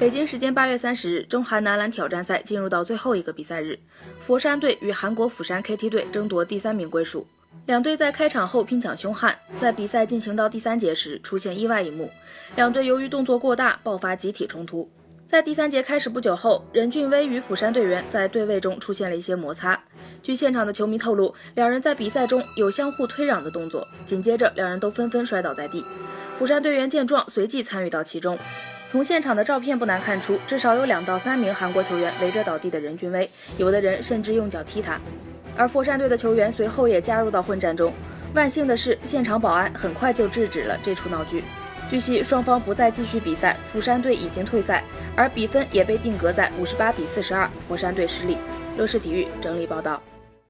北京时间8月30日，中韩男篮挑战赛进入到最后一个比赛日，佛山队与韩国釜山 KT 队争夺第3名归属。两队在开场后拼抢凶悍，在比赛进行到第3节时出现意外一幕，两队由于动作过大爆发集体冲突。在第3节开始不久后，任骏威与釜山队员在对位中出现了一些摩擦。据现场的球迷透露，两人在比赛中有相互推攘的动作，紧接着两人都纷纷摔倒在地。釜山队员见状随即参与到其中。从现场的照片不难看出，至少有2到3名韩国球员围着倒地的任骏威，有的人甚至用脚踢他。而佛山队的球员随后也加入到混战中。万幸的是，现场保安很快就制止了这出闹剧。据悉，双方不再继续比赛，釜山队已经退赛，而比分也被定格在58比42，佛山队失利。乐视体育整理报道。